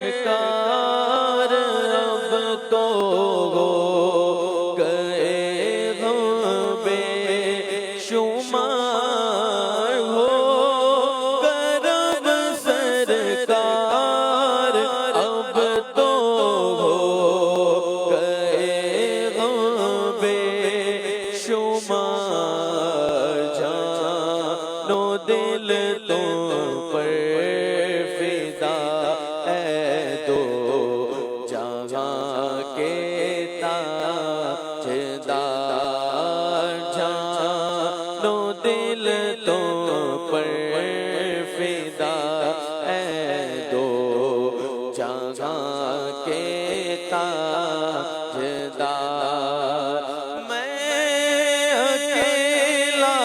کار اب تو ہو گئے غم بے شمار ہو کرم سرکار اب تو ہو گئے غم بے شمار جان و دل تو پر فدا جان و دل تو پر فدا اے دو جہاں کے تاجدار میں اکیلا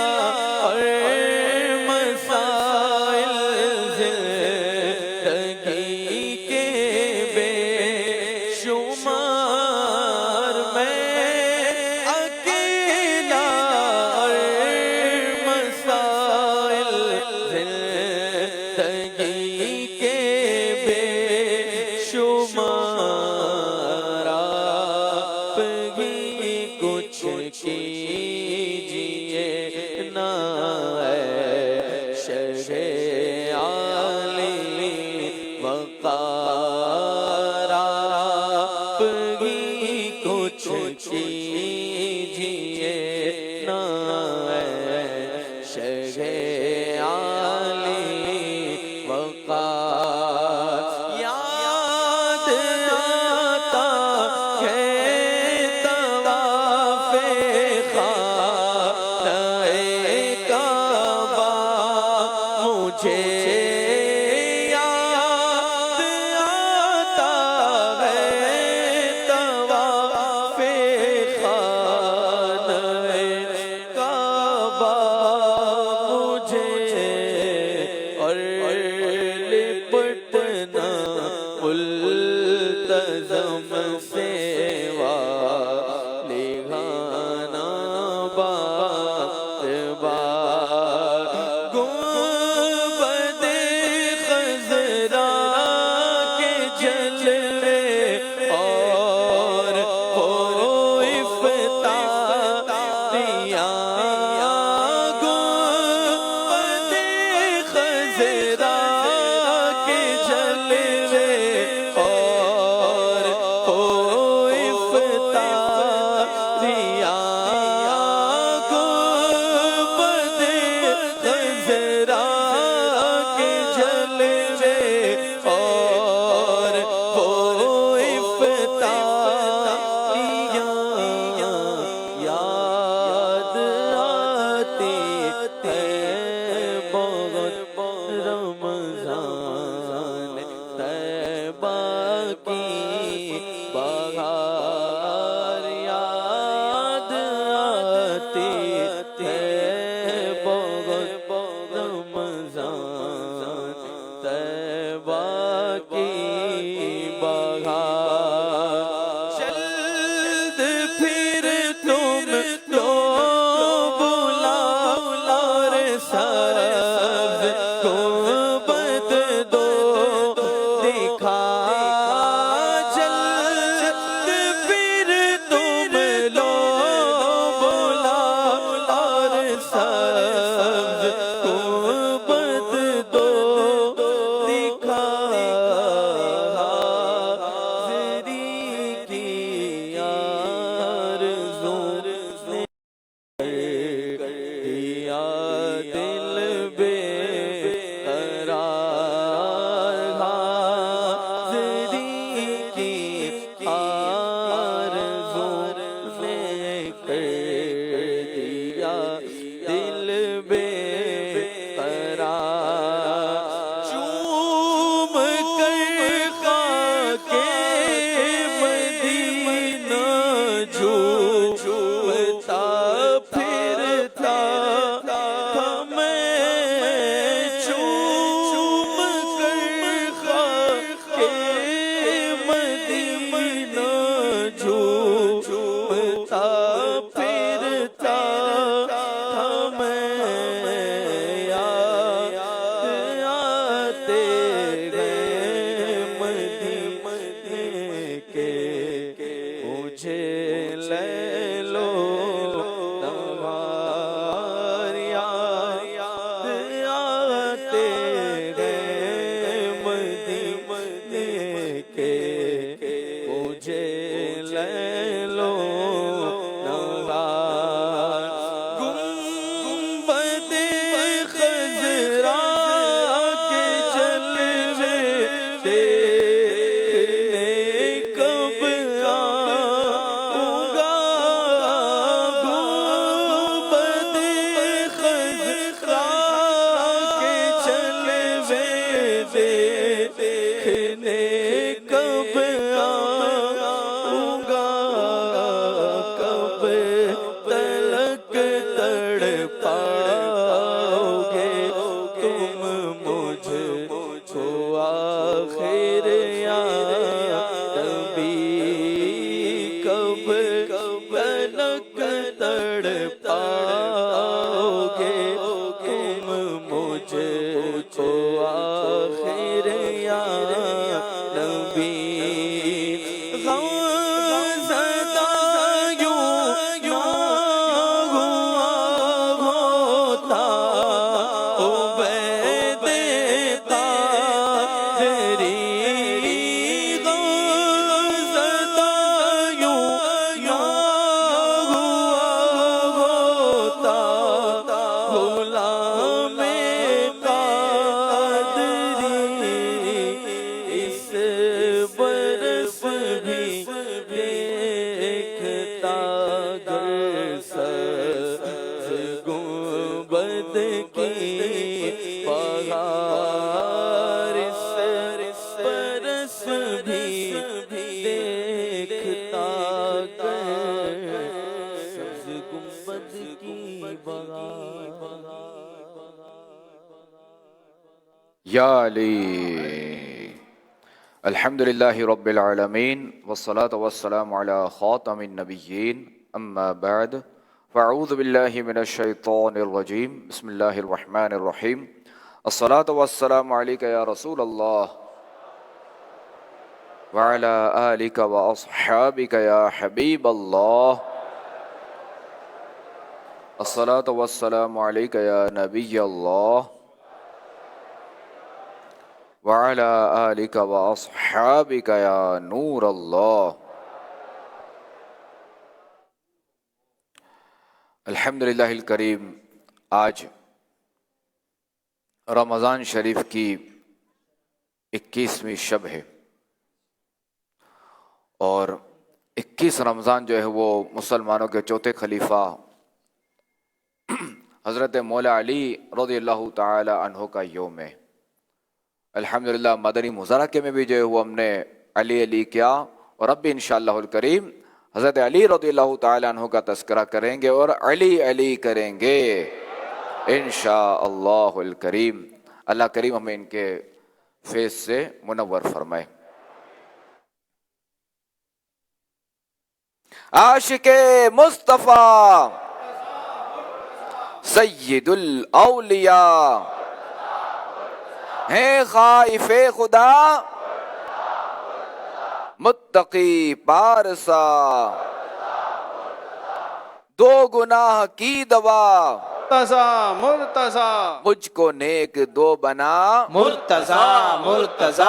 اور مسائل زندگی کے بے شمار میں کیجئے نا اے شرح عالی وقار آپ ہی کچھ کیجئے نا اے شرح عالی وقار یاد آتا ہے یاد آتا ہے طواف خانہ کعبہ مجھے اور لپٹنا ملتزم سے لگانا بار بار رمضان طیبہ کی بہار یاد آتی ہے بہت رمضان طیبہ کی بہار جلد پھر تم تو بلاؤ اور سب کو بد دو دکھا برس بھی دیکھتا گر سبز گنبد کی بہار، اس برس بھی دیکھتا گر سبز گنبد کی بہار۔ یا علی الحمدللہ رب العالمین والصلاة والسلام علی خاتم النبیین اما بعد فاعوذ باللہ من الشیطان الرجیم بسم اللہ الرحمن الرحیم الصلاة والسلام علیک یا رسول اللہ وعلی آلک واصحابک یا حبیب اللہ الصلاة والسلام علیک یا نبی اللہ وعلى آلك وأصحابك يا نور اللہ۔ الحمدللہ الکریم، آج رمضان شریف کی 21ویں شب ہے، اور 21 رمضان جو ہے وہ مسلمانوں کے چوتھے خلیفہ حضرت مولا علی رضی اللہ تعالی عنہ کا یوم ہے۔ الحمدللہ مدنی مذاکرے میں بھی جو ہے وہ ہم نے علی علی کیا، اور اب بھی انشاءاللہ الکریم حضرت علی رضی اللہ تعالی عنہ کا تذکرہ کریں گے اور علی علی کریں گے انشاءاللہ الکریم۔ اللہ کریم ہمیں ان کے فیض سے منور فرمائے۔ عاشق مصطفیٰ سید الاولیاء ہیں خائف خدا متقی پارسا، دو گناہ کی دوا مرتضی مرتضی مجھ کو نیک دو بنا، مرتضی مرتضی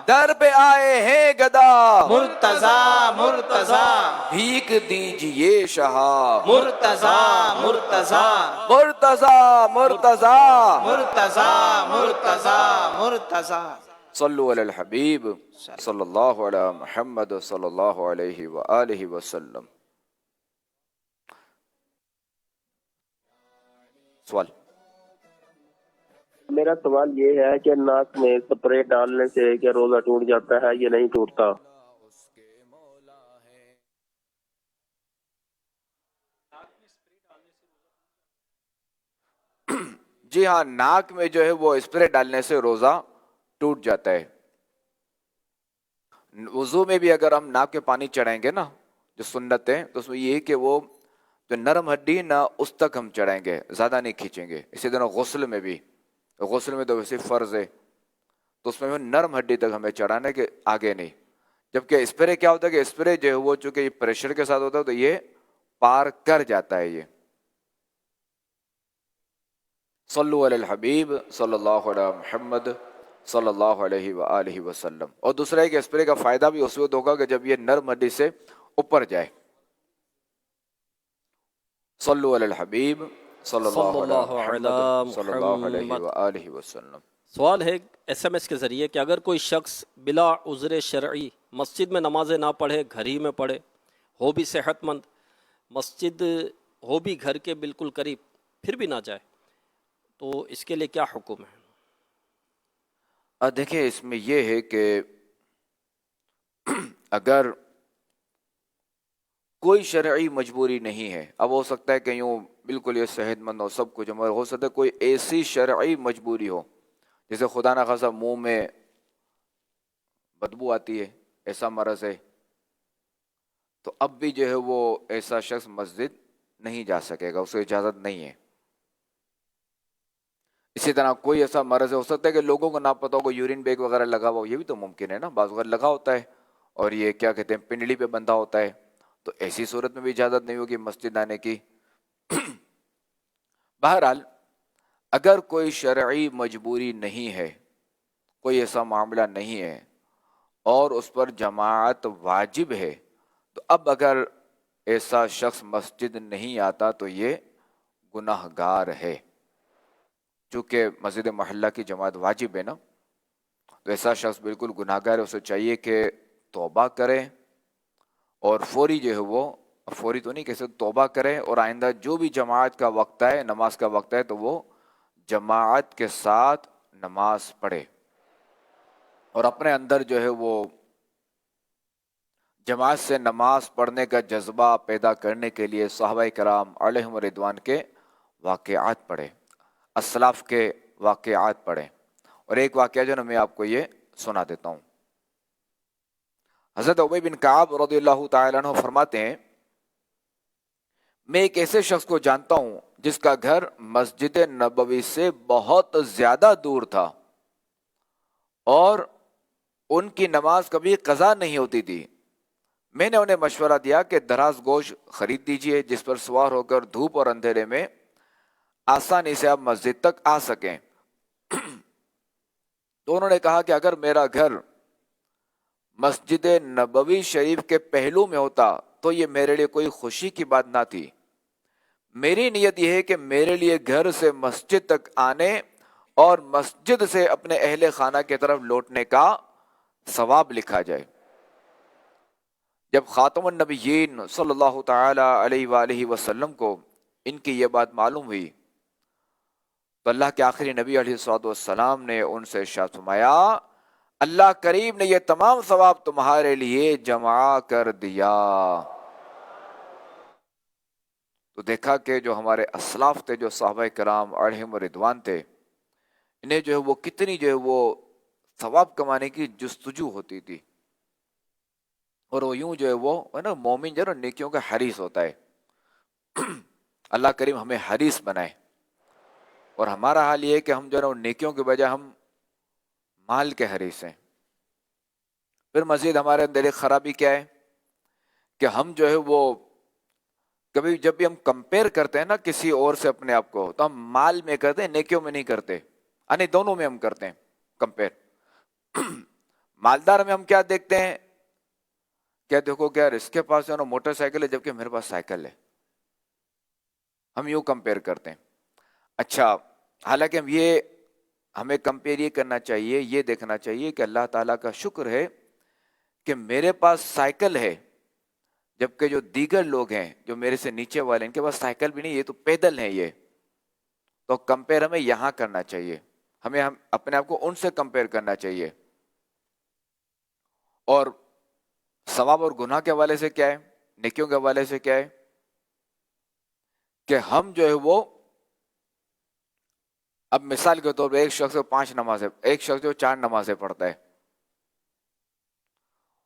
در پہ آئے ہیں گدا مرتضی مرتضی بھیک دیجئے شہا، مرتضی مرتضی مرتضی مرتضی مرتضی مرتضی مرتضی۔ صلو علی الحبیب صلی اللہ علی محمد صلی اللہ علیہ وآلہ وسلم۔ سوال۔ میرا سوال یہ ہے کہ ناک میں سپرے ڈالنے سے کیا روزہ ٹوٹ جاتا ہے یا نہیں ٹوٹتا؟ جی ہاں، ناک میں جو ہے وہ اسپرے ڈالنے سے روزہ ٹوٹ جاتا ہے۔ وضو میں بھی اگر ہم ناک میں پانی چڑھائیں گے نا، جو سنت ہے، تو اس میں یہ ہے کہ وہ جو نرم ہڈی نا اس تک ہم چڑھائیں گے، زیادہ نہیں کھینچیں گے۔ اسی طرح غسل میں بھی، غسل میں تو ویسے فرض ہے، تو اس میں نرم ہڈی تک ہمیں چڑھانا ہے کہ آگے نہیں۔ جبکہ اسپرے کیا ہوتا ہے کہ اسپرے جو ہے وہ چونکہ یہ پریشر کے ساتھ ہوتا ہے تو یہ پار کر جاتا ہے۔ یہ صلو علی الحبیب صلی اللہ علی محمد صلی اللہ علیہ وآلہ وسلم۔ اور دوسرا ہے کہ اسپرے کا فائدہ بھی اس وقت ہوگا کہ جب یہ نرم ہڈی سے اوپر جائے۔ صلو علی الحبیب صلی اللہ علیہ محمد صلی اللہ علیہ وآلہ وسلم۔ سوال ہے ایس ایم ایس کے ذریعے کہ اگر کوئی شخص بلا عذر شرعی مسجد میں نمازیں نہ پڑھے، گھر ہی میں پڑھے، ہو بھی صحت مند، مسجد ہو بھی گھر کے بالکل قریب، پھر بھی نہ جائے، تو اس کے لیے کیا حکم ہے؟ دیکھیں اس میں یہ ہے کہ اگر کوئی شرعی مجبوری نہیں ہے، اب ہو سکتا ہے کہ یوں بالکل یہ صحت مند ہو سب کچھ، مگر ہو سکتا ہے کوئی ایسی شرعی مجبوری ہو جیسے خدا نہ خواستہ منہ میں بدبو آتی ہے، ایسا مرض ہے، تو اب بھی جو ہے وہ ایسا شخص مسجد نہیں جا سکے گا، اسے اجازت نہیں ہے۔ اسی طرح کوئی ایسا مرض ہو سکتا ہے کہ لوگوں کو نہ پتہ ہو، یورین بیگ وغیرہ لگا ہوا ہو، یہ بھی تو ممکن ہے نا، بعض وقت لگا ہوتا ہے اور یہ کیا کہتے ہیں پنڈلی پہ بندھا ہوتا ہے، تو ایسی صورت میں بھی اجازت نہیں ہوگی مسجد آنے کی۔ بہرحال اگر کوئی شرعی مجبوری نہیں ہے، کوئی ایسا معاملہ نہیں ہے اور اس پر جماعت واجب ہے، تو اب اگر ایسا شخص مسجد نہیں آتا تو یہ گناہ گار ہے۔ چونکہ مسجد محلہ کی جماعت واجب ہے نا، تو ایسا شخص بالکل گناہ گار ہے، اسے چاہیے کہ توبہ کریں اور فوری جو ہے وہ فوری تو نہیں کہہ سکتے، توبہ کریں اور آئندہ جو بھی جماعت کا وقت ہے، نماز کا وقت ہے، تو وہ جماعت کے ساتھ نماز پڑھے اور اپنے اندر جو ہے وہ جماعت سے نماز پڑھنے کا جذبہ پیدا کرنے کے لیے صحابہ کرام علیہم رضوان کے واقعات پڑھے، اسلاف کے واقعات پڑھے۔ اور ایک واقعہ جو نا میں آپ کو یہ سنا دیتا ہوں۔ حضرت ابی بن کعب رضی اللہ تعالیٰ عنہ فرماتے ہیں، میں ایک ایسے شخص کو جانتا ہوں جس کا گھر مسجد نبوی سے بہت زیادہ دور تھا اور ان کی نماز کبھی قضا نہیں ہوتی تھی۔ میں نے انہیں مشورہ دیا کہ دراز گوشت خرید دیجئے جس پر سوار ہو کر دھوپ اور اندھیرے میں آسانی سے آپ مسجد تک آ سکیں۔ تو انہوں نے کہا کہ اگر میرا گھر مسجد نبوی شریف کے پہلو میں ہوتا تو یہ میرے لیے کوئی خوشی کی بات نہ تھی۔ میری نیت یہ ہے کہ میرے لیے گھر سے مسجد تک آنے اور مسجد سے اپنے اہل خانہ کی طرف لوٹنے کا ثواب لکھا جائے۔ جب خاتم النبیین صلی اللہ تعالی علیہ وآلہ وسلم کو ان کی یہ بات معلوم ہوئی تو اللہ کے آخری نبی علیہ الصلوۃ والسلام نے ان سے ارشاد فرمایا، اللہ کریم نے یہ تمام ثواب تمہارے لیے جمع کر دیا۔ تو دیکھا کہ جو ہمارے اسلاف تھے، جو صحابہ کرام علیہم رضوان تھے، انہیں جو ہے وہ کتنی جو ہے وہ ثواب کمانے کی جستجو ہوتی تھی، اور وہ یوں جو ہے وہ نا مومن جو ہے نا نیکیوں کا حریص ہوتا ہے۔ اللہ کریم ہمیں حریص بنائے، اور ہمارا حال یہ ہے کہ ہم جو ہے نا نیکیوں کے بجائے ہم مال کے حریص ہیں۔ پھر مزید ہمارے اندر ایک خرابی کیا ہے کہ ہم جو ہے وہ کبھی جب بھی ہم کمپیئر کرتے ہیں نا کسی اور سے اپنے آپ کو، تو ہم مال میں کرتے ہیں، نیکیوں میں نہیں کرتے، یعنی دونوں میں ہم کرتے ہیں کمپیئر۔ مالدار میں ہم کیا دیکھتے ہیں، کیا دیکھو کہ یار اس کے پاس جو ہے نا موٹر سائیکل ہے جبکہ میرے پاس سائیکل ہے، ہم یوں کمپیئر کرتے ہیں۔ اچھا، حالانکہ ہمیں کمپیئر یہ کرنا چاہیے، یہ دیکھنا چاہیے کہ اللہ تعالیٰ کا شکر ہے کہ میرے پاس سائیکل ہے، جبکہ جو دیگر لوگ ہیں جو میرے سے نیچے والے ان کے پاس سائیکل بھی نہیں، یہ تو پیدل ہیں۔ یہ تو کمپیئر ہمیں یہاں کرنا چاہیے، ہم اپنے آپ کو ان سے کمپیئر کرنا چاہیے۔ اور ثواب اور گناہ کے حوالے سے کیا ہے، نیکیوں کے حوالے سے کیا ہے کہ ہم جو ہے وہ اب مثال کے طور پہ ایک شخص 5 نمازیں، ایک شخص جو 4 نمازیں پڑھتا ہے،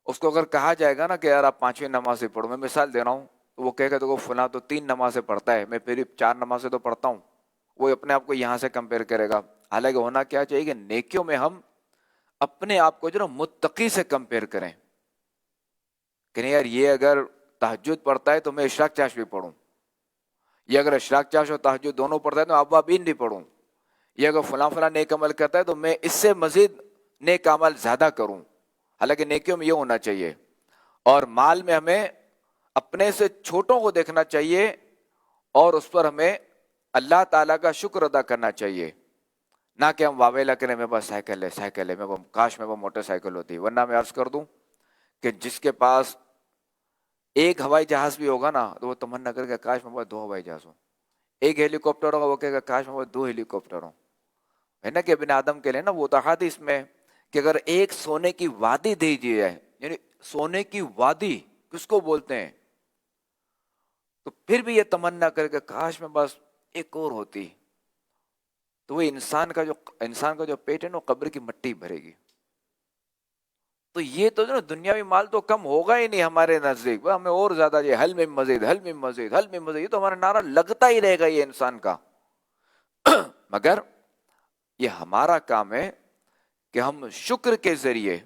اس کو اگر کہا جائے گا نا کہ یار آپ 5ویں نمازیں پڑھو، میں مثال دے رہا ہوں، تو وہ کہے گا تو فلاں تو 3 نمازیں پڑھتا ہے، میں پھر 4 نمازیں تو پڑھتا ہوں، وہ اپنے آپ کو یہاں سے کمپیئر کرے گا۔ حالانکہ ہونا کیا چاہیے کہ نیکیوں میں ہم اپنے آپ کو جو نا متقی سے کمپیئر کریں کہ نہیں یار یہ اگر تہجد پڑھتا ہے تو میں اشراق چاش بھی پڑھوں، یہ اگر اشراق چاش اور تہجد دونوں پڑھتا ہے تو اوابین بھی پڑھوں، یہ اگر فلاں فلاں نیک عمل کرتا ہے تو میں اس سے مزید نیک عمل زیادہ کروں۔ حالانکہ نیکیوں میں یہ ہونا چاہیے، اور مال میں ہمیں اپنے سے چھوٹوں کو دیکھنا چاہیے اور اس پر ہمیں اللہ تعالیٰ کا شکر ادا کرنا چاہیے، نہ کہ ہم واویلا کریں میرے پاس سائیکل ہے، کاش میں وہ موٹر سائیکل ہوتی۔ ورنہ میں عرض کر دوں کہ جس کے پاس ایک ہوائی جہاز بھی ہوگا نا تو وہ تمنا کرے گا کاش میرے پاس 2 ہوائی جہاز ہوں، ایک ہیلی کاپٹر ہوگا وہ کہے گا کاش میرے پاس 2 ہیلی کاپٹر ہوں، ہے نا کہ ابن آدم کے لیے نا وہ حدیث میں کہ اگر ایک سونے کی وادی دے دی جائے، یعنی سونے کی وادی کس کو بولتے ہیں، تو پھر بھی یہ تمنا کرے کہ کاش میں بس ایک اور ہوتی، تو وہ انسان کا جو پیٹ ہے نا قبر کی مٹی بھرے گی۔ تو یہ تو جو دنیاوی مال تو کم ہوگا ہی نہیں ہمارے نزدیک، ہمیں اور زیادہ یہ حل میں مزید، حل میں مزید، حل میں مزید، یہ تو ہمارا نعرہ لگتا ہی رہے گا یہ انسان کا۔ مگر یہ ہمارا کام ہے کہ ہم شکر کے ذریعے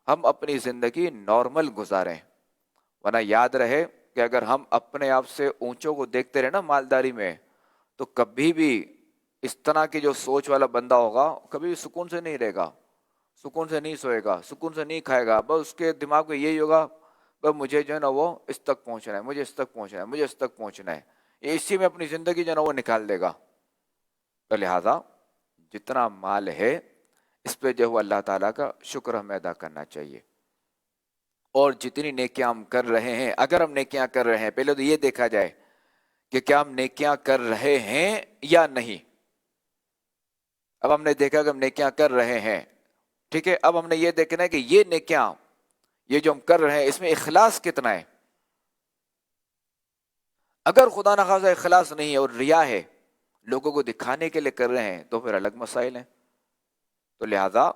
ہم اپنی زندگی نارمل گزاریں، ورنہ یاد رہے کہ اگر ہم اپنے آپ سے اونچوں کو دیکھتے رہے نا مالداری میں، تو کبھی بھی اس طرح کی جو سوچ والا بندہ ہوگا کبھی بھی سکون سے نہیں رہے گا، سکون سے نہیں سوئے گا، سکون سے نہیں کھائے گا، بس اس کے دماغ میں یہی ہوگا بس مجھے جو ہے نا وہ اس تک پہنچنا ہے، مجھے اس تک پہنچنا ہے، مجھے اس تک پہنچنا ہے، یہ اسی میں اپنی زندگی جو ہے نا وہ نکال دے گا۔ تو لہٰذا جتنا مال ہے اس پہ جو ہے اللہ تعالیٰ کا شکر ہمیں ادا کرنا چاہیے۔ اور جتنی نیکیاں ہم کر رہے ہیں، اگر ہم نیکیاں کر رہے ہیں، پہلے تو یہ دیکھا جائے کہ کیا ہم نیکیاں کر رہے ہیں یا نہیں. اب ہم نے دیکھا کہ ہم نیکیاں کر رہے ہیں، ٹھیک ہے. اب ہم نے یہ دیکھنا ہے کہ یہ نیکیاں، یہ جو ہم کر رہے ہیں، اس میں اخلاص کتنا ہے. اگر خدا نخواستہ اخلاص نہیں ہے اور ریا ہے، لوگوں کو دکھانے کے لیے کر رہے ہیں، تو پھر الگ مسائل ہیں. تو لہذا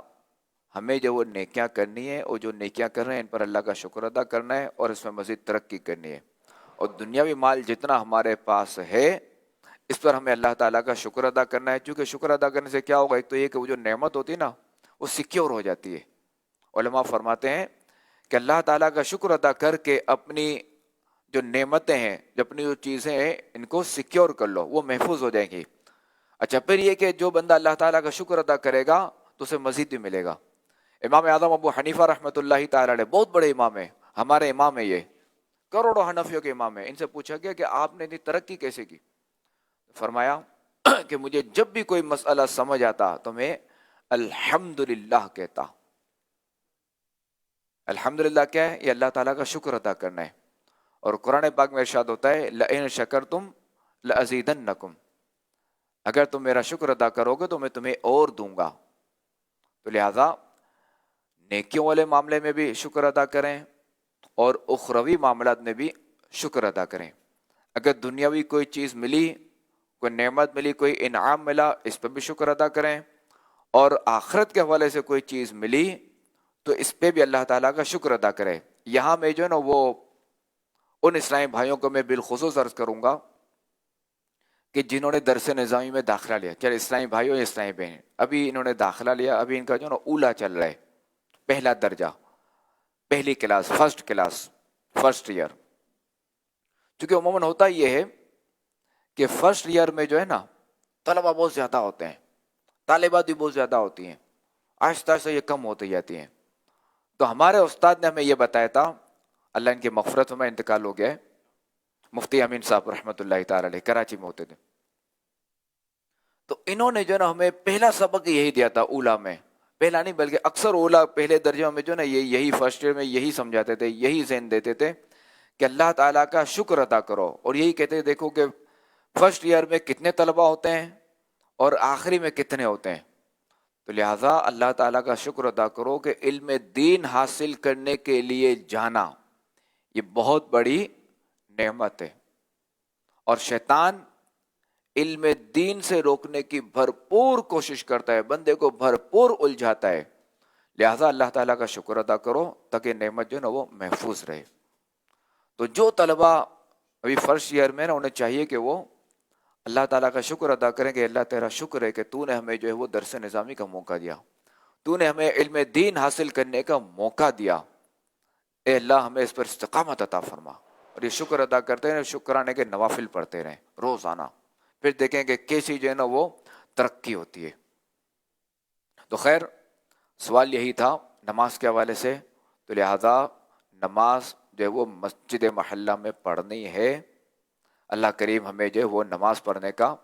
ہمیں جو وہ نیکیاں کرنی ہے، اور جو نیکیاں کر رہے ہیں ان پر اللہ کا شکر ادا کرنا ہے، اور اس میں مزید ترقی کرنی ہے. اور دنیاوی مال جتنا ہمارے پاس ہے، اس پر ہمیں اللہ تعالیٰ کا شکر ادا کرنا ہے. چونکہ شکر ادا کرنے سے کیا ہوگا، ایک تو یہ کہ وہ جو نعمت ہوتی ہے نا، وہ سیکیور ہو جاتی ہے. علماء فرماتے ہیں کہ اللہ تعالیٰ کا شکر ادا کر کے اپنی جو نعمتیں ہیں، جو اپنی جو چیزیں ہیں، ان کو سیکیور کر لو، وہ محفوظ ہو جائیں گی. اچھا، پھر یہ کہ جو بندہ اللہ تعالیٰ کا شکر ادا کرے گا تو اسے مزید بھی ملے گا. امام اعظم ابو حنیفہ رحمۃ اللہ تعالیٰ علیہ بہت بڑے امام ہیں، ہمارے امام ہیں، یہ کروڑوں حنفیوں کے امام ہیں. ان سے پوچھا گیا کہ آپ نے اتنی ترقی کیسے کی؟ فرمایا کہ مجھے جب بھی کوئی مسئلہ سمجھ آتا تو میں الحمدللہ کہتا. الحمدللہ کیا ہے؟ یہ اللہ تعالیٰ کا شکر ادا کرنا ہے. اور قرآن پاک میں ارشاد ہوتا ہے لئن شکرتم لازیدنکم، اگر تم میرا شکر ادا کرو گے تو میں تمہیں اور دوں گا. تو لہذا نیکیوں والے معاملے میں بھی شکر ادا کریں، اور اخروی معاملات میں بھی شکر ادا کریں. اگر دنیاوی کوئی چیز ملی، کوئی نعمت ملی، کوئی انعام ملا، اس پہ بھی شکر ادا کریں. اور آخرت کے حوالے سے کوئی چیز ملی تو اس پہ بھی اللہ تعالیٰ کا شکر ادا کرے. یہاں میں جو ہے نا، وہ ان اسلامی بھائیوں کو میں بالخصوص عرض کروں گا کہ جنہوں نے درس نظامی میں داخلہ لیا، چاہے اسلامی بھائی ہو یا اسلامی بہن، ابھی انہوں نے داخلہ لیا، ابھی ان کا جو ہے نا اولا چل رہا ہے، پہلا درجہ، پہلی کلاس، فرسٹ ایئر. چونکہ عموماً ہوتا یہ ہے کہ فرسٹ ایئر میں جو ہے نا طلبہ بہت زیادہ ہوتے ہیں، طالبات بھی بہت زیادہ ہوتی ہیں، آہستہ آہستہ یہ کم ہوتی جاتی ہیں. تو ہمارے استاد نے ہمیں یہ بتایا تھا، اللہ ان کی مغفرت میں انتقال ہو گیا ہے، مفتی امین صاحب رحمۃ اللہ تعالی علیہ، کراچی میں ہوتے تھے. تو انہوں نے جو ہے نا ہمیں پہلا سبق یہی دیا تھا اولا میں، پہلا نہیں بلکہ اکثر اولا پہلے درجے میں جو ہے نا یہی فرسٹ ایئر میں یہی سمجھاتے تھے، یہی ذہن دیتے تھے کہ اللہ تعالیٰ کا شکر ادا کرو. اور یہی کہتے تھے دیکھو کہ فرسٹ ایئر میں کتنے طلبہ ہوتے ہیں اور آخری میں کتنے ہوتے ہیں. تو لہٰذا اللہ تعالیٰ کا شکر ادا کرو کہ علم دین حاصل کرنے کے لیے جانا یہ بہت بڑی نعمت ہے. اور شیطان علم دین سے روکنے کی بھرپور کوشش کرتا ہے، بندے کو بھرپور الجھاتا ہے. لہٰذا اللہ تعالیٰ کا شکر ادا کرو تاکہ نعمت جو ہے نا وہ محفوظ رہے. تو جو طلبہ ابھی فرسٹ ایئر میں نا، انہیں چاہیے کہ وہ اللہ تعالیٰ کا شکر ادا کریں کہ اللہ تیرا شکر ہے کہ تو نے ہمیں جو ہے وہ درس نظامی کا موقع دیا، تو نے ہمیں علم دین حاصل کرنے کا موقع دیا. اے اللہ ہمیں اس پر استقامت عطا فرما. اور یہ شکر ادا کرتے ہیں، شکرانے کے نوافل پڑھتے رہیں روزانہ، پھر دیکھیں کہ کیسی جو ہے نا وہ ترقی ہوتی ہے. تو خیر، سوال یہی تھا نماز کے حوالے سے. تو لہذا نماز جو ہے وہ مسجد محلہ میں پڑھنی ہے. اللہ کریم ہمیں جو ہے وہ نماز پڑھنے کا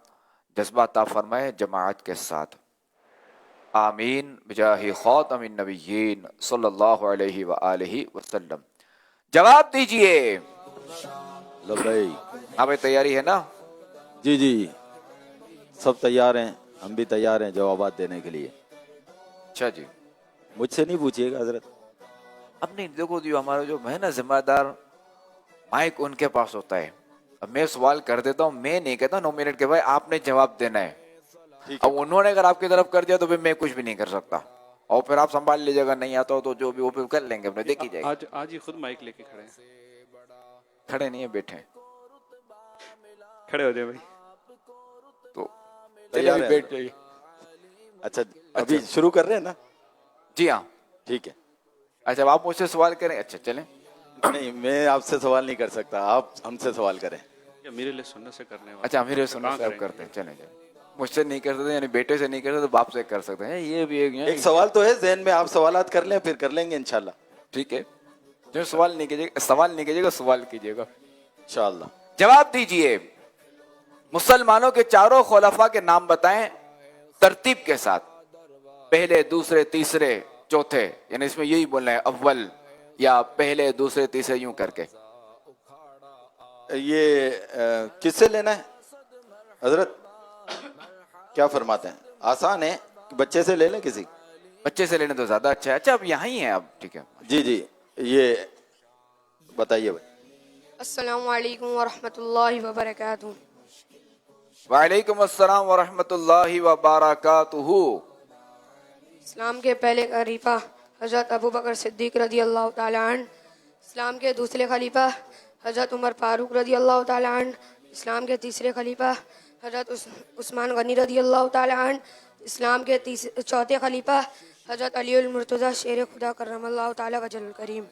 جذبہ عطا فرمائے جماعت کے ساتھ. آمین بجاہ خاتم النبیین صلی اللہ علیہ وآلہ وسلم. جواب دیجئے. لبیک. ہاں بھائی، تیاری ہے نا؟ جی جی، سب تیار ہیں، ہم بھی تیار ہیں جوابات دینے کے لیے. اچھا جی. مجھ سے نہیں پوچھیے گا حضرت. اب نہیں، دیکھو جو ہمارا جو ہے نا ذمہ دار مائک ان کے پاس ہوتا ہے. اب میں سوال کر دیتا ہوں، میں نہیں کہتا 9 منٹ کے بھائی آپ نے جواب دینا ہے. اب انہوں نے اگر آپ کی طرف کر دیا تو پھر میں کچھ بھی نہیں کر سکتا، اور پھر آپ سنبھال لیجیے گا. نہیں آتا ہو تو جو بھی وہ پھر کر لیں گے، اپنے دیکھی جائے گا. آج ہی خود مائک لے کے کھڑے ہیں. کھڑے نہیں ہیں، بیٹھے ہیں. کھڑے ہو جائے بھائی. تو تیار چلیے ہے بیٹھ جائیے. اچھا ابھی شروع کر رہے ہیں نا؟ جی ہاں. ٹھیک ہے. اچھا، آپ مجھ سے سوال کریں. اچھا چلیں. نہیں، میں آپ سے سوال نہیں کر سکتا، آپ ہم سے سوال کریں. میرے لیے سننے سے کرنے والا. اچھا، میرے سننا سے آپ کرتے ہیں. چلیں چلیں. مجھ سے نہیں کر سکتے، یعنی بیٹے سے نہیں کر سکتے، باپ سے کر سکتے ہیں. یہ بھی ایک سوال تو ہے ذہن میں، آپ سوالات کر لیں پھر کر لیں گے انشاءاللہ. ٹھیک ہے. جو سوال نہیں کیجیے گا، سوال نہیں کیجیے گا، سوال کیجیے گا. انشاءاللہ. جواب دیجئے. مسلمانوں کے چاروں خلفاء کے نام بتائیں ترتیب کے ساتھ، پہلے، دوسرے، تیسرے، چوتھے. یعنی اس میں یہی بولنا ہے اول یا پہلے دوسرے تیسرے یوں کر کے؟ یہ کس سے لینا ہے حضرت؟ کیا فرماتے ہیں؟ آسان ہے کہ بچے سے لے لیں کسی؟ بچے سے لینے تو زیادہ اچھا ہے. اچھا اب یہاں ہی ہیں اب، ٹھیک ہے. جی جی یہ بتائیے بھائی. السلام علیکم ورحمۃ اللہ وبرکاتہ. وعلیکم السلام ورحمۃ اللہ وبرکاتہ. اسلام کے پہلے خلیفہ حضرت ابو بکر صدیق رضی اللہ تعالیٰ عنہ، اسلام کے دوسرے خلیفہ حضرت عمر فاروق رضی اللہ تعالیٰ عنہ، اسلام کے تیسرے خلیفہ حضرت عثمان غنی رضی اللہ تعالیٰ عنہ، اسلام کے چوتھے خلیفہ حضرت علی المرتضیٰ شیر خدا کرم اللہ تعالیٰ وجل الکریم.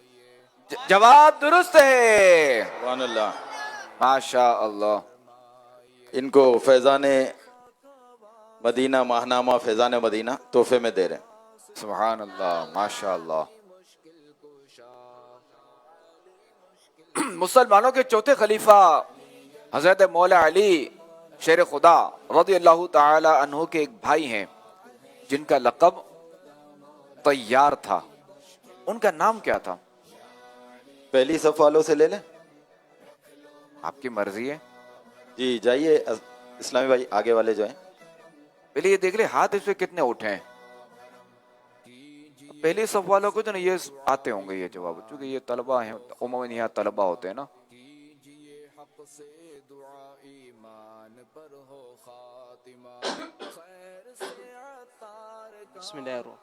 جواب درست ہے. سبحان اللہ. ماشاء اللہ. ان کو فیضان مدینہ، ماہنامہ فیضان مدینہ تحفے میں دے رہے ہیں. سبحان اللہ، ماشاء اللہ. مسلمانوں کے چوتھے خلیفہ حضرت مولا علی شیر خدا رضی اللہ تعالی عنہ کے ایک بھائی ہیں جن کا لقب طیار تھا. ان کا نام کیا تھا؟ پہلی صف والوں سے لے لیں. آپ کی مرضی ہے. جی جائیے اسلامی بھائی، آگے والے جو ہیں. پہلے یہ دیکھ لیں ہاتھ اس پہ کتنے اٹھے ہیں. پہلی صف والوں کو جو نا یہ آتے ہوں گے یہ جواب، چونکہ یہ طلبہ ہیں، عموماً یہاں طلبہ ہوتے ہیں نا. بسم اللہ الرحمن.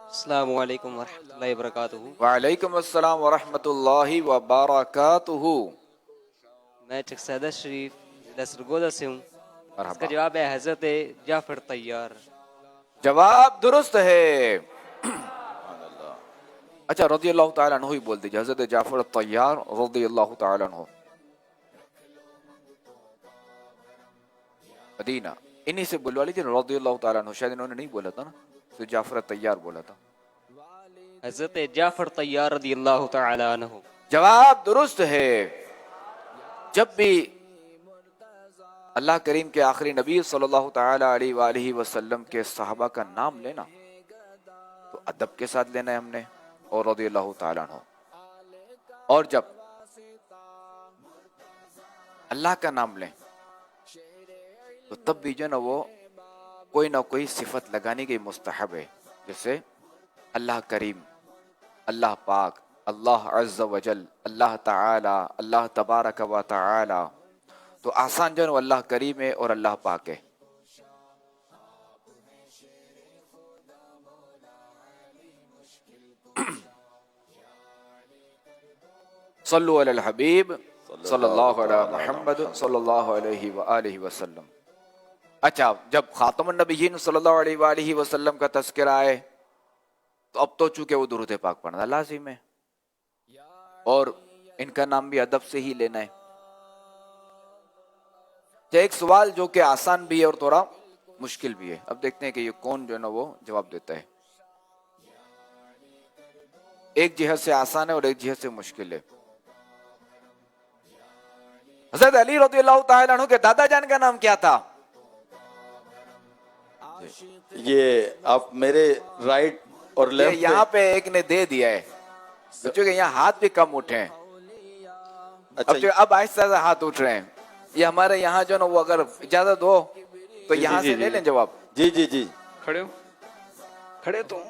السلام علیکم ورحمۃ اللہ وبرکاتہ. وعلیکم السلام ورحمۃ اللہ وبرکاتہ. میں چکسادہ شریف ضلع سرگودا سے ہوں. اس کا مرحبا. جواب ہے حضرت جعفر طیار. جواب درست ہے. اچھا رضی اللہ تعالیٰ عنہ ہی بول دیجیے. حضرت جعفر طیار رضی اللہ تعالیٰ عنہ، مدینہ. انہی سے بلوا لیجیے رضی اللہ تعالیٰ عنہ. شاید انہوں نے نہیں بولا تھا نا، تو جعفر طیار بولا تھا. حضرت جعفر طیار رضی اللہ تعالی عنہ. جواب درست ہے. جب بھی اللہ کریم کے آخری نبی صلی اللہ تعالی علیہ وآلہ وسلم کے صحابہ کا نام لینا تو ادب کے ساتھ لینا ہے ہم نے، اور رضی اللہ تعالیٰ عنہ. اور جب اللہ کا نام لیں تو تب بھی جو نا وہ کوئی نہ کوئی صفت لگانے کی مستحب ہے، جیسے اللہ کریم، اللہ پاک، اللہ عز و جل، اللہ تعالی، اللہ تبارک و تعالی. تو آسان جو ہے اللہ کریم ہے اور اللہ پاک ہے. صلو علی الحبیب صلی اللہ علیہ محمد صلی اللہ علیہ وآلہ وسلم. اچھا جب خاتم النبیین صلی اللہ علیہ وآلہ وسلم کا تذکرہ آئے تو اب تو چونکہ وہ درود پاک پڑھنا لازم ہے، اور ان کا نام بھی ادب سے ہی لینا ہے. ایک سوال جو کہ آسان بھی ہے اور تھوڑا مشکل بھی ہے. اب دیکھتے ہیں کہ یہ کون جو ہے نا وہ جواب دیتا ہے. ایک جہت سے آسان ہے اور ایک جہت سے مشکل ہے. حضرت علی رضی اللہ تعالیٰ عنہ کے دادا جان کا نام کیا تھا؟ یہ آپ میرے رائٹ اور لیفٹ یہاں پہ ایک نے دے دیا ہے، چونکہ یہاں ہاتھ بھی کم اٹھے ہیں. اب آہستہ سے ہاتھ اٹھ رہے ہیں. یہ ہمارے یہاں جو نا وہ اگر اجازت ہو تو یہاں سے لے لیں جواب. جی جی جی کھڑے ہو، کھڑے تو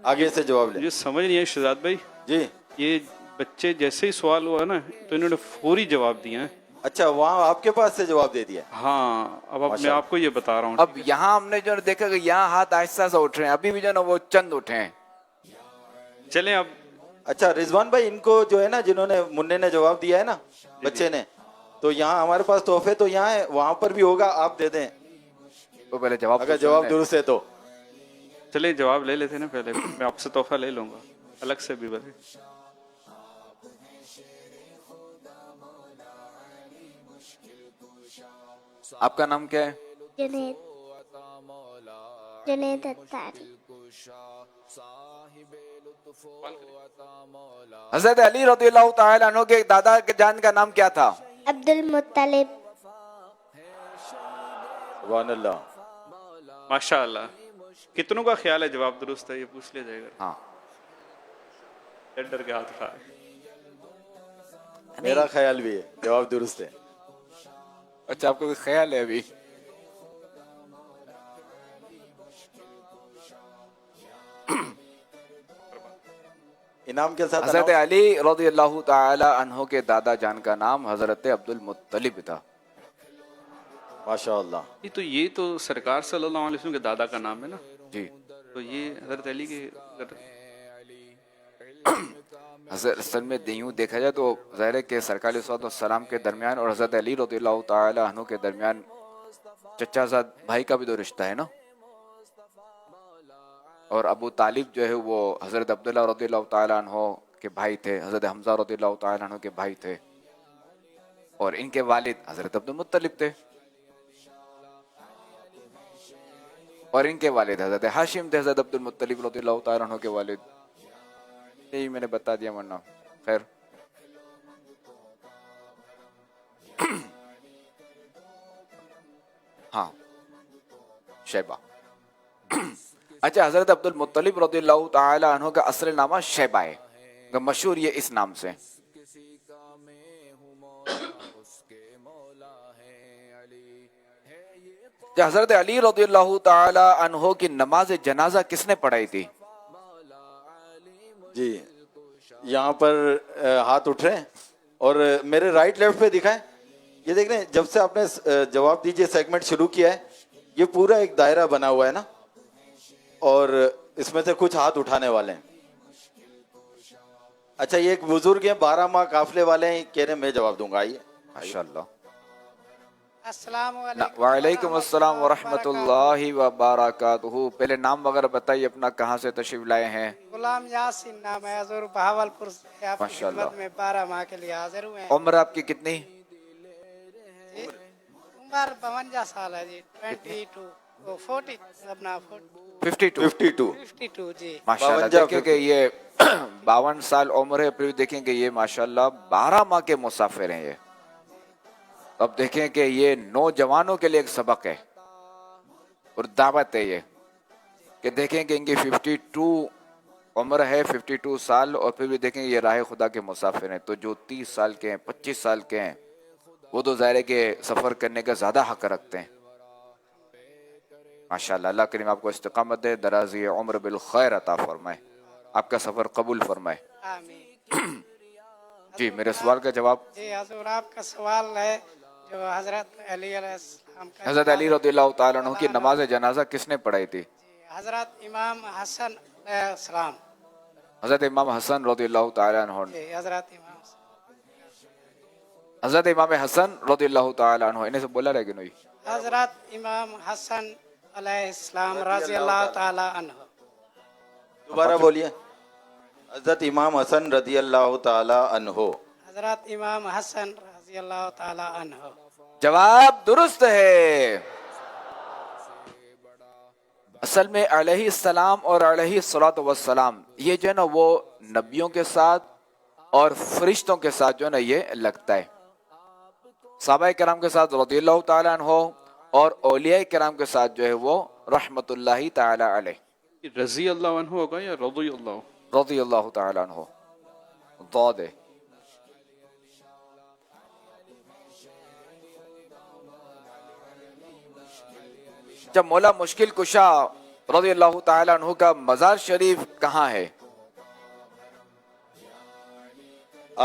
آگے سے جواب لیں. یہ سمجھ نہیں ہے شہزاد بھائی. جی یہ بچے جیسے ہی سوال ہوا نا تو انہوں نے فوری جواب دیا ہے. اچھا وہاں آپ کے پاس سے جواب دے دیا. ہاں اب میں آپ کو یہ بتا رہا ہوں. اب یہاں ہم نے جو دیکھا کہ یہاں ہاتھ آہستہ سے اٹھ رہے ہیں، ابھی بھی جو نا وہ چند اٹھے ہیں. چلیں اب. اچھا رضوان بھائی، ان کو جو ہے نا جنہوں نے منع نے جواب دیا ہے نا بچے نے، تو یہاں ہمارے پاس تحفے تو یہاں ہے، وہاں پر بھی ہوگا، آپ دے دیں تو پہلے جواب اگر جواب درست ہے تو. چلیں جواب لے لیتے نا پہلے. میں آپ سے تحفہ لے لوں گا الگ سے بھی. بھلے آپ کا نام کیا ہے؟ جنید. جنید اتاری. حضرت علی رضی اللہ تعالیٰ عنہ کے دادا جان کا نام کیا تھا؟ عبد المطلب. سبحان اللہ. ماشاء اللہ. کتنوں کا خیال ہے جواب درست ہے؟ یہ پوچھ لیا جائے گا. ہاں ڈر کے ہاتھ اٹھائے. میرا خیال بھی ہے جواب درست ہے. اچھا آپ کو کوئی خیال ہے ابھی؟ انعام کے ساتھ حضرت علی رضی اللہ تعالی عنہ کے دادا جان کا نام حضرت عبد المطلب تھا. ماشاء اللہ. تو یہ تو سرکار صلی اللہ علیہ وسلم کے دادا کا نام ہے نا, جی تو یہ حضرت علی کے حضرت اصل میں یوں دیکھا جائے تو ظاہر ہے کہ سرکار علیہ الصلوۃ والسلام کے درمیان اور حضرت علی رضی اللہ تعالی عنہ کے درمیان چچا زاد بھائی کا بھی تو رشتہ ہے نا. اور ابو طالب جو ہے وہ حضرت عبداللہ رضی اللہ تعالی عنہ کے بھائی تھے, حضرت حمزہ رضی اللہ تعالی عنہ کے بھائی تھے, اور ان کے والد حضرت عبد المطلب تھے, اور ان کے والد حضرت ہاشم تھے, حضرت عبد المطلب رضی اللہ تعالی عنہ کے والد. یہی میں نے بتا دیا ورنہ خیر. ہاں شیبہ. اچھا حضرت عبد المطلب رضی اللہ تعالی عنہ کا اصل نام شیبہ ہے, مشہور یہ اس نام سے. حضرت علی رضی اللہ تعالی عنہ کی نماز جنازہ کس نے پڑھائی تھی؟ جی یہاں پر ہاتھ اٹھ رہے ہیں اور میرے رائٹ لیفٹ پہ دکھائیں. یہ دیکھ رہے ہیں جب سے آپ نے جواب دیجئے سیگمنٹ شروع کیا ہے یہ پورا ایک دائرہ بنا ہوا ہے نا, اور اس میں سے کچھ ہاتھ اٹھانے والے ہیں. اچھا یہ ایک بزرگ ہیں 12 ماہ قافلے والے ہیں, کہہ رہے ہیں میں جواب دوں گا. آئیے ماشاءاللہ. السلام علیکم. وعلیکم السلام ورحمۃ اللہ وبرکاتہ. پہلے نام وغیرہ بتائیے اپنا, کہاں سے تشریف لائے ہیں؟ غلام یاسین نام ہے, حضور بہاولپور سے آپ کی ماشاءاللہ. خدمت میں 12 ماہ کے لیے حاضر ہوئے ہیں. عمر آپ کی کتنی؟ جی عمر 52 سال ہے جی. 22 40 اپنا 52 جی. ماشاءاللہ. دیکھیں کہ یہ 52 سال عمر ہے, پھر دیکھیں کہ یہ ماشاءاللہ 12 ماہ کے مسافر ہیں یہ. اب دیکھیں کہ یہ نوجوانوں کے لیے ایک سبق ہے اور دعوت ہے یہ, کہ دیکھیں کہ ان کی 52 عمر ہے, 52 سال, اور پھر بھی دیکھیں یہ راہ خدا کے مسافر ہیں. تو جو 30 سال کے ہیں, 25 سال کے ہیں, وہ تو ظاہر ہے کہ سفر کرنے کا زیادہ حق رکھتے ہیں. ماشاءاللہ. اللہ کریم آپ کو استقامت دے, درازی عمر بالخیر عطا فرمائے, آپ کا سفر قبول فرمائے. آمین. جی میرے سوال کا جواب. جی حضور آپ کا سوال ہے جو حضرت علی علیہ السلام کا, حضرت علی رضی اللہ تعالیٰ عنہ کی نماز جنازہ کس نے پڑھائی تھی؟ حضرت امام حسن علیہ السلام. حضرت امام حسن رضی اللہ تعالیٰ عنہ. جی حضرت امام حضرت امام حسن رضی اللہ تعالیٰ عنہ. انہیں سے بولا رہے گی نہیں. حضرت امام حسن علیہ السلام رضی اللہ تعالی عنہ. دوبارہ بولیے. حضرت امام حسن رضی اللہ تعالی عنہ. حضرت امام حسن رضی اللہ تعالی عنہ. جواب درست ہے. اصل میں علیہ السلام اور علیہ الصلوۃ والسلام یہ جو ہے نا وہ نبیوں کے ساتھ اور فرشتوں کے ساتھ جو ہے نا یہ لگتا ہے. صحابہ کرام کے ساتھ رضی اللہ تعالیٰ عنہ, اور اولیاء کرام کے ساتھ جو ہے وہ رحمت اللہ تعالی علیہ. رضی اللہ عنہ ہوگا یا رضی اللہ؟ رضی اللہ تعالیٰ عنہ ضاد ہے. جب مولا مشکل کشا رضی اللہ تعالیٰ عنہ کا مزار شریف کہاں ہے؟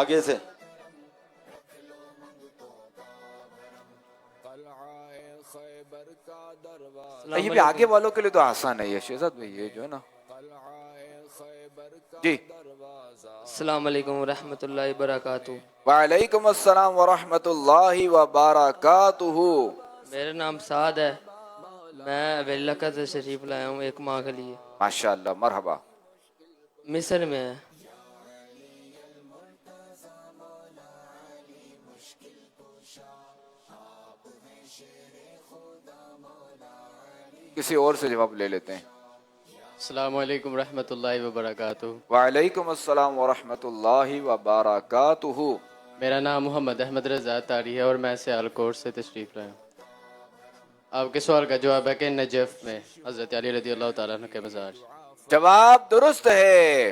آگے سے. یہ بھی آگے والوں کے لیے تو آسان ہے یہ شہزاد بھائی, یہ جو ہے نا. جی السلام علیکم ورحمۃ اللہ وبرکاتہ. وعلیکم السلام ورحمۃ اللہ وبرکاتہ. میرا نام سعد ہے, میں ویلکا سے شریف لایا ہوں 1 ماہ کے لیے. ماشاءاللہ مرحبا. مصر میں ہے. کسی اور سے جواب لے لیتے ہیں. السلام علیکم ورحمۃ اللہ وبرکاتہ. وعلیکم السلام ورحمۃ اللہ وبرکاتہ. میرا نام محمد احمد رضا تاری ہے اور میں سیالکوٹ سے تشریف لایا ہوں. آپ کے سوال کا جواب ہے کہ نجف میں حضرت علی رضی اللہ تعالیٰ عنہ کے مزار. جواب درست ہے.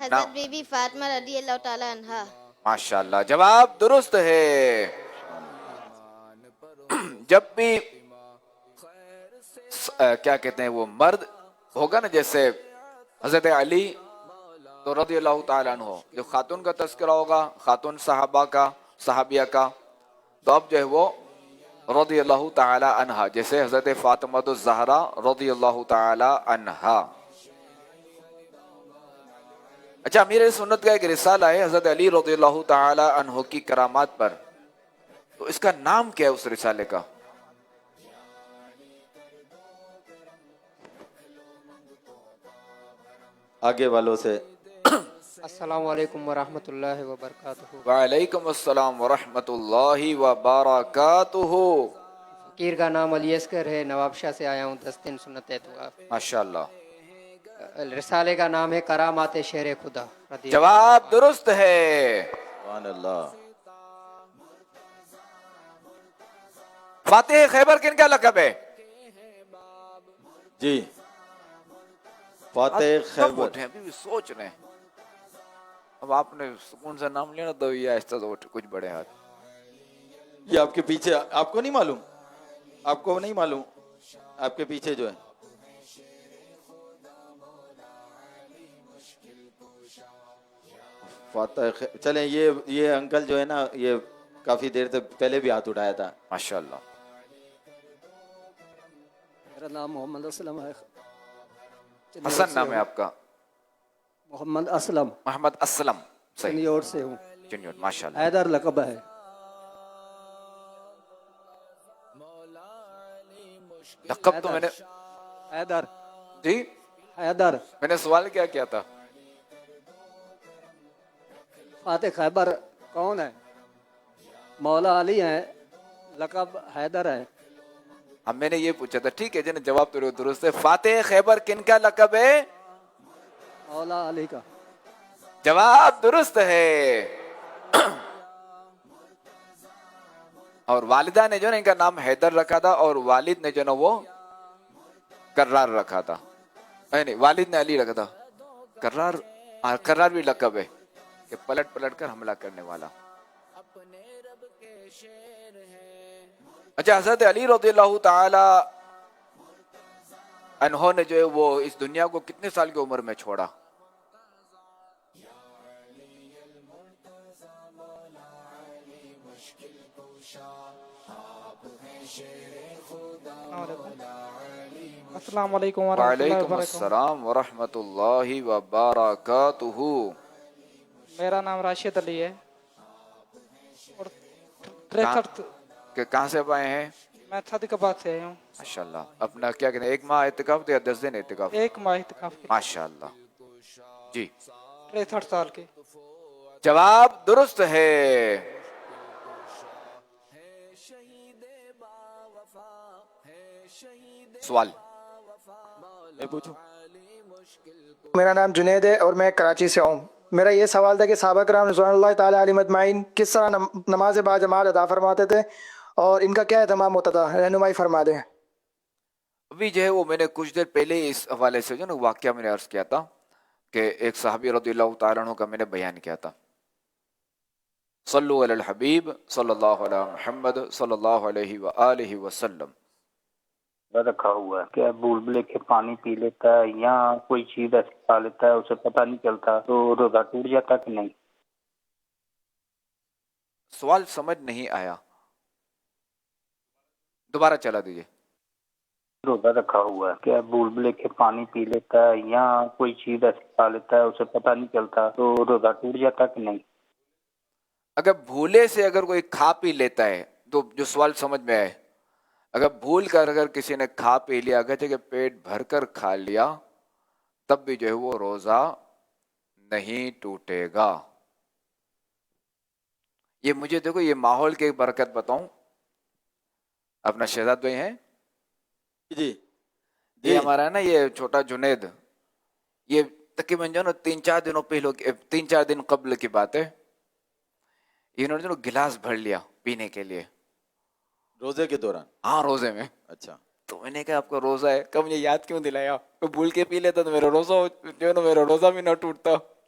حضرت بی بی فاطمہ رضی اللہ تعالیٰ عنہا. ماشاءاللہ جواب درست ہے. جب بھی کیا کہتے ہیں وہ مرد ہوگا نا جیسے حضرت علی تو رضی اللہ تعالیٰ عنہ، جو خاتون کا تذکرہ ہوگا خاتون صحابہ کا صحابیہ کا، تو اب جو ہے وہ رضی اللہ تعالیٰ عنہا، جیسے حضرت فاطمہ الزہرا رضی اللہ تعالیٰ عنہا. اچھا امیر سنت کا ایک رسالہ ہے حضرت علی رضی اللہ تعالیٰ عنہ کی کرامات پر، تو اس کا نام کیا ہے اس رسالے کا؟ آگے والوں سے. السلام علیکم ورحمۃ اللہ وبرکاتہ. وعلیکم السلام ورحمۃ اللہ وبرکاتہ. فقیر کا نام علی اصغر ہے، نواب شاہ سے آیا ہوں 10 دن سنت اعتکاف. ماشاءاللہ. رسالے کا نام ہے کرامات شیر خدا. جواب درست ہے. سبحان اللہ. فاتح خیبر کن کا لقب ہے؟ جی فاتح خیبر. ابھی بھی سوچ رہے ہیں. اب آپ نے سکون سے نام لینا تو یہ آہستہ سے اٹھ کچھ بڑے ہاتھ. یہ آپ کے پیچھے، آپ کو نہیں معلوم؟ آپ کو نہیں معلوم؟ آپ کے پیچھے جو ہے فاتح چلیں یہ انکل جو ہے نا یہ کافی دیر سے پہلے بھی ہاتھ اٹھایا تھا. ماشاءاللہ. میرا نام محمد اسلم ہے. حسن نام ہے آپ کا؟ محمد اسلم. محمد اسلم. چنیوٹ سے ہوں. چنیوٹ. ماشاءاللہ. حیدر لقب ہے. لقب تو میں نے حیدر. جی حیدر. میں نے سوال کیا کیا تھا؟ فاتح خیبر کون ہے؟ مولا علی ہیں، لقب حیدر ہے. اب میں نے یہ پوچھا تھا. ٹھیک ہے جی، جواب تو درست ہے. فاتح خیبر کن کا لقب ہے؟ مولا علی کا. جواب درست ہے. اور والدہ نے جو نا ان کا نام حیدر رکھا تھا اور والد نے جو نا وہ کرار رکھا تھا. نہیں والد نے علی رکھا تھا. کرار بھی لقب ہے کہ پلٹ پلٹ کر حملہ کرنے والا. اچھا حضرت علی رضی اللہ تعالی عنہ نے جو ہے وہ اس دنیا کو کتنے سال کی عمر میں چھوڑا؟ السلام علیکم ورحمۃ اللہ وعلیکم وبرکاتہ. السلام ورحمۃ اللہ وبرکاتہ. میرا نام راشد علی ہے اور 63 کہ کہاں سے آئے ہیں؟ میں صدقآباد سے آیا ہوں. ماشاءاللہ. اپنا کیا کہتے ہیں، 1 ماہ اعتکاف یا 10 دن اعتکاف؟ 1 ماہ اعتکاف کے. ماشاءاللہ. جی 63 سال کے. جواب درست ہے. سوال میں پوچھوں؟ میرا نام جنید ہے اور میں کراچی سے ہوں. میرا یہ سوال تھا کہ صحابہ کرام رضوان اللہ تعالیٰ علیہم اجمعین کس طرح نماز با جماعت ادا فرماتے تھے اور ان کا کیا اہتمام ہوتا تھا؟ رہنمائی فرما دیں. ابھی جو ہے وہ میں نے کچھ دیر پہلے اس حوالے سے جو نا واقعہ میں نے عرض کیا تھا کہ ایک صحابی رضی اللہ تعالیٰ عنہ کا میں نے بیان کیا تھا. صلو علی الحبیب صلی اللہ علیہ محمد صلی اللہ علیہ وآلہ وسلم. رکھا ہوا ہے کہ بھول بھلے کے پانی پی لیتا ہے یا کوئی چیز ایسی کھا لیتا ہے اسے پتہ نہیں چلتا تو روزہ ٹوٹ جاتا کہ نہیں؟ سوال سمجھ نہیں آیا، دوبارہ چلا دیجیے. روزہ رکھا ہوا ہے کہ بھول بھلے کے پانی پی لیتا ہے یا کوئی چیز ایسی کھا لیتا ہے اسے پتہ نہیں چلتا تو روزہ ٹوٹ جاتا کہ نہیں؟ اگر بھولے سے اگر کوئی کھا پی لیتا ہے تو جو سوال سمجھ میں آئے، اگر بھول کر اگر کسی نے کھا پی لیا، اگر کہ پیٹ بھر کر کھا لیا، تب بھی جو ہے وہ روزہ نہیں ٹوٹے گا. یہ مجھے دیکھو یہ ماحول کی برکت بتاؤں. اپنا شہزاد بھائی ہیں جی یہ ہمارا ہے نا یہ چھوٹا جنید، یہ تقریباً جو نا 3-4 دنوں پہلے 3-4 دن قبل کی بات ہے، انہوں نے جو گلاس بھر لیا پینے کے لیے روزے کے دوران. ہاں روزے میں. اچھا تو میں نے کہا آپ کا روزہ ہے، کب مجھے یاد کیوں دلایا؟ تو بھول کے پی لیتا تو میرا روزہ جو ہے نا میرا روزہ بھی نہ ٹوٹتا.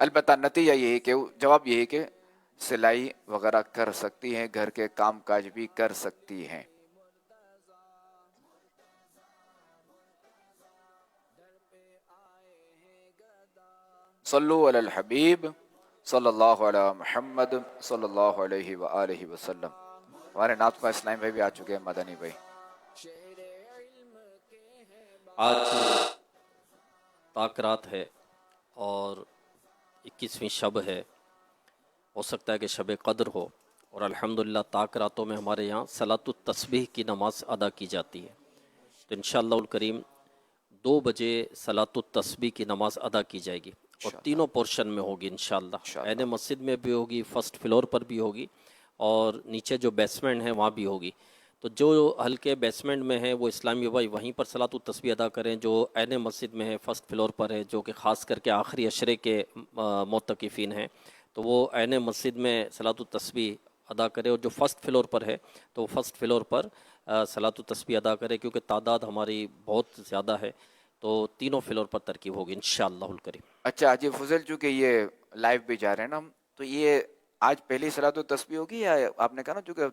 البتہ نتیجہ یہ ہے کہ جواب یہ ہے کہ سلائی وغیرہ کر سکتی ہیں, گھر کے کام کاج بھی کر سکتی ہیں. صلو علی الحبیب صلی اللہ علیہ محمد صلی اللہ علیہ وآلہ وسلم. ہمارے نعت خواہ اسلام بھائی بھی آ چکے ہیں, مدنی بھائی. آج تاک رات ہے اور 21ویں شب ہے. ہو سکتا ہے کہ شب قدر ہو, اور الحمدللہ تاک راتوں میں ہمارے یہاں صلاۃ التسبیح کی نماز ادا کی جاتی ہے. تو انشاءاللہ الکریم 2 بجے صلاۃ التسبیح کی نماز ادا کی جائے گی, اور تینوں پورشن میں ہوگی انشاءاللہ. عین مسجد میں بھی ہوگی, فرسٹ فلور پر بھی ہوگی, اور نیچے جو بیسمنٹ ہے وہاں بھی ہوگی. تو جو ہلکے بیسمنٹ میں ہیں وہ اسلامی بھائی وہیں پر صلاۃ التسبیح ادا کریں. جو عین مسجد میں ہے, فرسٹ فلور پر ہے, جو کہ خاص کر کے آخری عشرے کے معتکفین ہیں, تو وہ عین مسجد میں صلاۃ التسبیح ادا کرے. اور جو فرسٹ فلور پر ہے تو وہ فرسٹ فلور پر صلاۃ التسبیح ادا کرے, کیونکہ تعداد ہماری بہت زیادہ ہے. تو تینوں فلور پر ترکیب ہوگی انشاءاللہ الکریم. اچھا حاجی فضل, چونکہ یہ لائیو بھی جا رہے ہیں نا, تو یہ آج پہلی صلاۃ التسبیح ہوگی یا آپ نے کہا نا چونکہ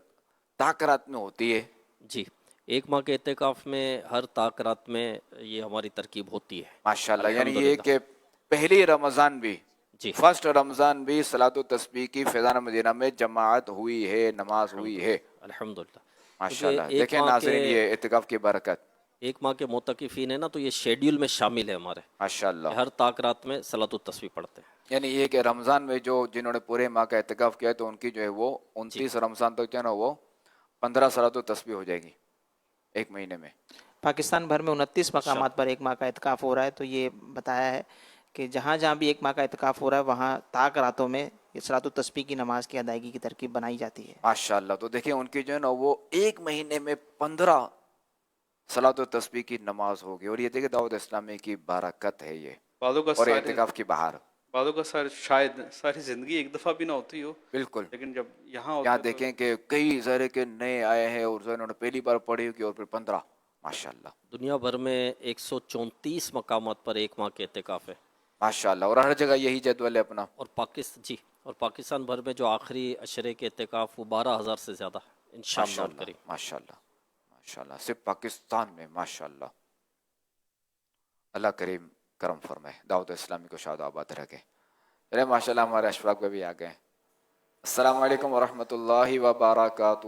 تاک رات میں ہوتی ہے؟ جی, 1 ماہ کے اعتکاف میں ہر تاک رات میں یہ ہماری ترکیب ہوتی ہے ماشاءاللہ. یعنی یہ کہ پہلی رمضان بھی, جی, فرسٹ رمضان بھی صلاۃ التسبیح کی فیضان مدینہ میں جماعت ہوئی ہے, نماز ہوئی ہے الحمدللہ. ماشاءاللہ. دیکھیں ناظرین یہ اعتکاف کی برکت. 1 ماہ کے معتکفین ہیں نا, تو یہ شیڈیول میں شامل ہے ہمارے ماشاءاللہ. ہر تاک رات میں صلاۃ التسبیح پڑھتے ہیں. یعنی یہ کہ رمضان میں جنہوں نے پورے ماہ کا اعتکاف کیا ہے تو ان کی جو ہے وہ 29 رمضان تک جو ہے نا وہ 15 صلاۃ التسبیح ہو جائے گی 1 مہینے میں. پاکستان بھر میں 29 مقامات پر 1 ماہ کا اعتکاف ہو رہا ہے. تو یہ بتایا ہے کہ جہاں جہاں بھی 1 ماہ کا اعتکاف ہو رہا ہے وہاں تاک راتوں میں صلاۃ التسبیح کی نماز کی ادائیگی کی ترکیب بنائی جاتی ہے ماشاءاللہ. تو دیکھیں ان کی جو ہے نا وہ 1 مہینے میں 15 صلاۃ التسبیح کی نماز ہوگی. اور یہ دیکھیں دعوت اسلامی کی برکت ہے یہ, اور اعتکاف کی بہار. بعضوں کا شاید ساری زندگی ایک دفعہ بھی نہ ہوتی ہو, بالکل, لیکن جب یہاں دیکھیں کہ کئی ذرے کے نئے آئے ہیں اور انہوں نے پہلی بار پڑھی ہوگی, اور پھر 15 ماشاءاللہ. دنیا بھر میں 134 مقامات پر 1 ماہ کے اعتکاف ہے ماشاءاللہ, اور ہر جگہ یہی جدول ہے اپنا. اور پاکستان بھر میں جو آخری عشرے کے اعتکاف وہ 12,000 سے زیادہ ہے انشاءاللہ الکریم. ماشاءاللہ ماشاءاللہ, صرف پاکستان میں ماشاءاللہ. اللہ کریم کرم فرمائے, دعوت اسلامی کو شاد آباد رکھے. چلے ماشاءاللہ ہمارے اشفاق پہ بھی آ گئے. السلام علیکم ورحمۃ اللہ وبرکاتہ.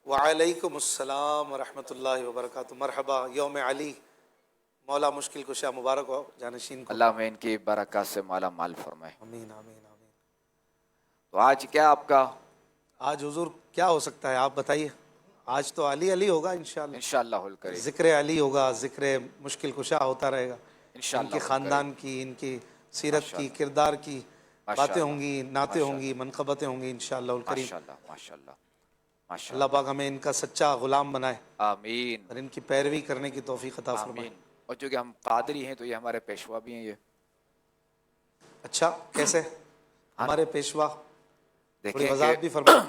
وعلیکم السلام ورحمۃ اللہ وبرکاتہ. مرحبا, یوم علی, مولا مشکل کشا مبارک ہو جانشین کو. اللہ میں ان کی برکات سے مالا مال فرمائے. آمین آمین آمین. تو آج کیا آپ کا, آج حضور کیا ہو سکتا ہے آپ بتائیے. آج تو علی علی ہوگا انشاءاللہ. انشاءاللہ الکریم ذکر علی ہوگا, ذکر مشکل کشا ہوتا رہے گا. ان کے خاندان کی, ان کی سیرت کی, کردار کی باتیں ہوں گی, نعتیں ہوں گی, منقبتیں ہوں گی انشاءاللہ الکریم. ماشاءاللہ. اللہ پاک ہمیں ان کا سچا غلام بنائے, آمین, اور ان کی پیروی کرنے کی توفیق عطا فرمائے. اور چونکہ ہم قادری ہیں تو یہ ہمارے پیشوا بھی ہیں. یہ اچھا کیسے ہمارے پیشوا, دیکھیں وضاحت بھی فرمائیں.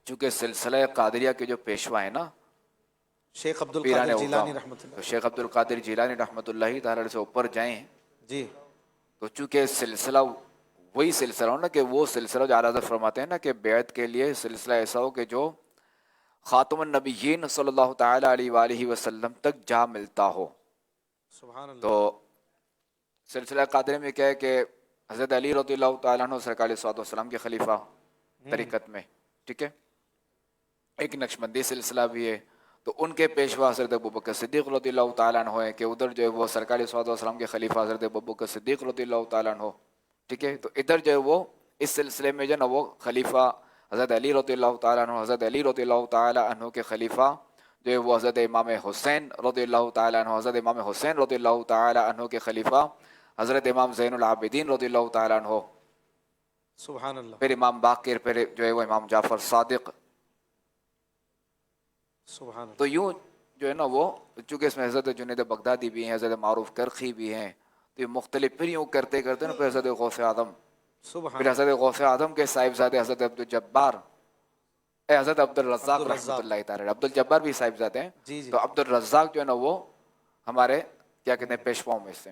چونکہ سلسلہ قادریہ کے جو پیشوا ہیں نا شیخ عبد القادر جیلانی رحمۃ اللہ, تو شیخ عبد القادر جیلانی رحمۃ اللہ تعالی سے اوپر جائیں جی, تو چونکہ سلسلہ وہی سلسلہ ہو نا کہ وہ سلسلہ جو اعلیٰ حضرت فرماتے ہیں نا کہ بیعت کے لیے سلسلہ ایسا ہو کہ جو خاتم النبیین صلی اللہ تعالی علیہ وآلہ وسلم تک جا ملتا ہو. سبحان اللہ. تو سلسلہ قادری میں کیا ہے کہ حضرت علی رضی اللہ تعالیٰ عنہ سرکار علیہ الصلوۃ والسلام کے خلیفہ طریقت میں, ٹھیک ہے, ایک نقشبندی سلسلہ بھی ہے. تو ان کے پیشوا حضرت ابوبکر صدیق رضی اللہ تعالیٰ عنہ ہے کہ ادھر جو ہے وہ سرکار علیہ الصلوۃ والسلام کے خلیفہ حضرت ابوبکر صدیق رضی اللہ تعالیٰ عنہ, ٹھیک ہے. تو ادھر جو ہے وہ اس سلسلے میں جو ہے نا وہ خلیفہ حضرت علی رضی اللہ تعالیٰ عنہ, حضرت علی رضی اللہ تعالیٰ عنہ کے خلیفہ جو ہے وہ حضرت امام حسین رضی اللہ تعالیٰ عنہ, حضرت امام حسین رضی اللہ تعالیٰ عنہ کے خلیفہ حضرت امام زین العابدین رضی اللہ تعالیٰ عنہ, سبحان اللہ. پھر امام باقر, پھر جو ہے وہ امام جعفر صادق. سبحان اللہ. تو یوں جو ہے نا وہ چونکہ اس میں حضرت جنید بغدادی بھی ہیں, حضرت معروف کرخی بھی ہیں, تو یہ مختلف پھر یوں کرتے کرتے نا پھر حضرت غوث اعظم, پھر حضرت غوث اعظم کے صاحبزادے حضرت عبدالجبار, حضرت عبدالرزاق رحمۃ اللہ تعالی, عبدالجبار بھی صاحبزادے ہیں. تو عبدالرزاق جو ہے نا وہ ہمارے کیا کہتے ہیں پیشواؤں میں سے.